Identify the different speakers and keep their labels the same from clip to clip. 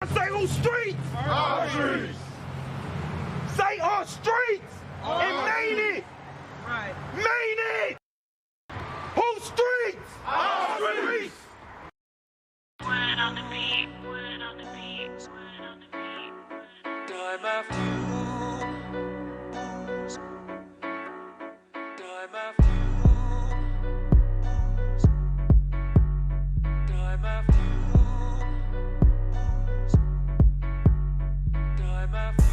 Speaker 1: Say on streets.
Speaker 2: Our streets.
Speaker 1: Say on streets. And made it.
Speaker 3: Right.
Speaker 1: Made it. Whose streets?
Speaker 2: Our streets.
Speaker 4: Word on the beat, word on the beat, word on the beat.
Speaker 5: Time after time after time after time after time after time after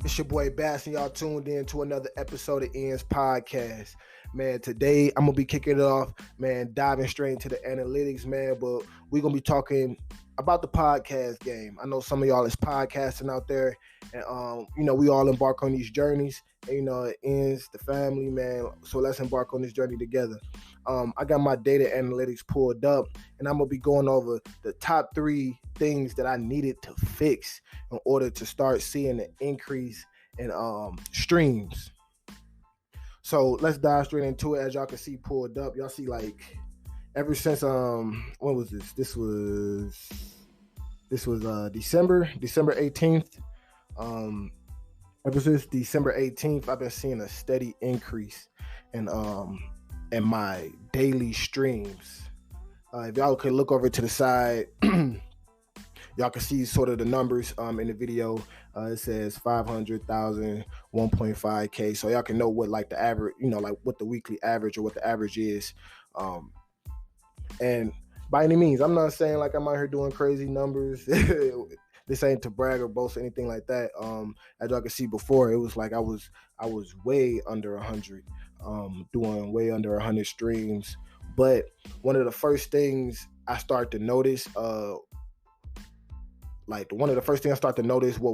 Speaker 6: It's your boy Bazz, and y'all tuned in to another episode of Ian's podcast. Man, today I'm going to be kicking it off, man, diving straight into the analytics, man, but we're going to be talking about the podcast game. I know some of y'all is podcasting out there, and, we all embark on these journeys, and, it ends the family, man, so let's embark on this journey together. I got my data analytics pulled up, and I'm going to be going over the top 3 things that I needed to fix in order to start seeing an increase in streams. So let's dive straight into it. As y'all can see pulled up, y'all see like ever since when was this? This was December 18th. Ever since December 18th, I've been seeing a steady increase in my daily streams. If y'all could look over to the side, y'all can see sort of the numbers in the video. It says 500,000, 1.5K. So y'all can know what like the average, like what the weekly average or what the average is. And by any means, I'm not saying like I'm out here doing crazy numbers. This ain't to brag or boast or anything like that. As y'all can see before, it was like I was way under 100, doing way under 100 streams. But one of the first things I started to notice, what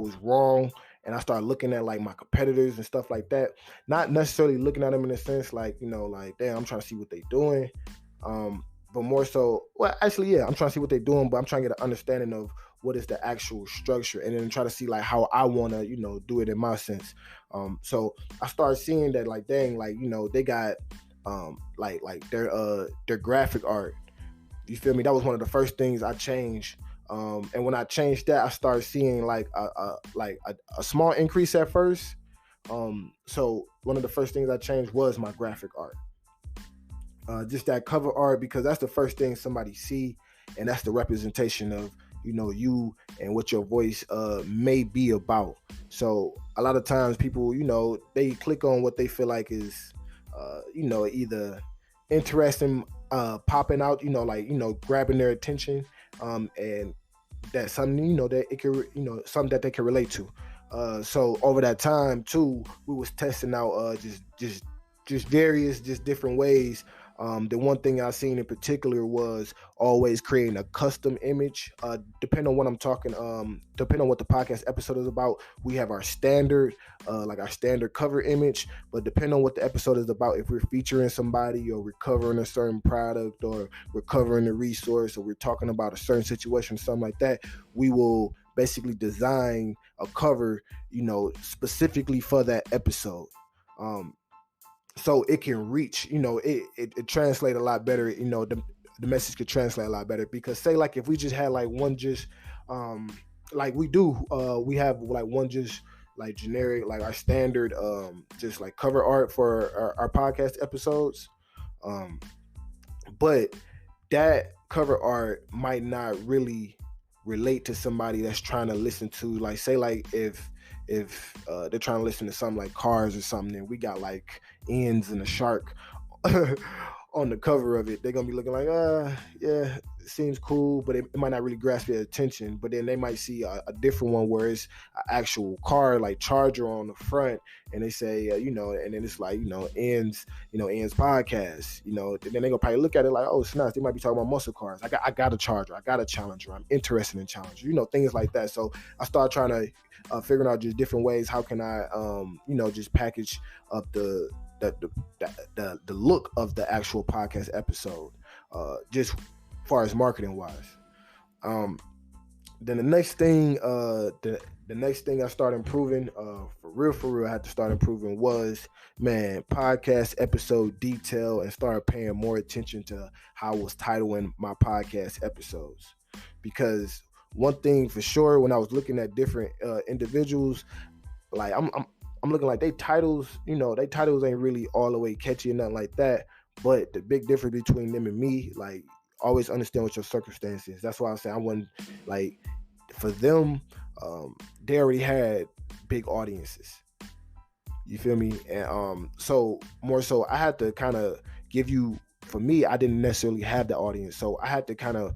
Speaker 6: was wrong, and I started looking at like my competitors and stuff like that. Not necessarily looking at them in a sense like, like, damn, I'm trying to see what they're doing. But more so, well, actually, yeah, I'm trying to see what they're doing, but I'm trying to get an understanding of what is the actual structure, and then try to see like how I want to, do it in my sense. So I started seeing that like, dang, like, they got like their graphic art. You feel me? That was one of the first things I changed. And when I changed that, I started seeing like a small increase at first. So one of the first things I changed was my graphic art. Just that cover art, because that's the first thing somebody see, and that's the representation of, you and what your voice may be about. So a lot of times people, they click on what they feel like is, either interesting, popping out, grabbing their attention, and that's something, that it can, something that they can relate to. So over that time too, we was testing out just various, different ways. The one thing I seen in particular was always creating a custom image. Depending on what I'm talking, depending on what the podcast episode is about, we have our standard, like our standard cover image. But depending on what the episode is about, if we're featuring somebody or we're covering a certain product or we're covering a resource or we're talking about a certain situation, something like that, we will basically design a cover, specifically for that episode. So it can reach, it translate a lot better, the message could translate a lot better. Because say like if we just had like one like we do, we have like one just like generic, like our standard, just like cover art for our podcast episodes. But that cover art might not really relate to somebody that's trying to listen to, like, say like if they're trying to listen to something like Cars or something, and we got like ends and a shark on the cover of it, they're gonna be looking like, yeah, it seems cool, but it might not really grasp their attention. But then they might see a different one where it's an actual car, like charger on the front, and they say, and then it's like, ends podcast, and then they gonna probably look at it like, oh, snaps, they might be talking about muscle cars. I got a charger, I got a challenger, I'm interested in challenger, things like that. So I started trying to figuring out just different ways. How can I, just package up the look of the actual podcast episode, just far as marketing wise. Then the next thing I started improving, for real, I had to start improving was, podcast episode detail, and started paying more attention to how I was titling my podcast episodes. Because one thing for sure, when I was looking at different individuals, like I'm looking like they titles ain't really all the way catchy and nothing like that. But the big difference between them and me, like, always understand what your circumstances. That's why I say I wasn't like, for them, they already had big audiences. You feel me? And so more so, I had to kind of give you. For me, I didn't necessarily have the audience, so I had to kind of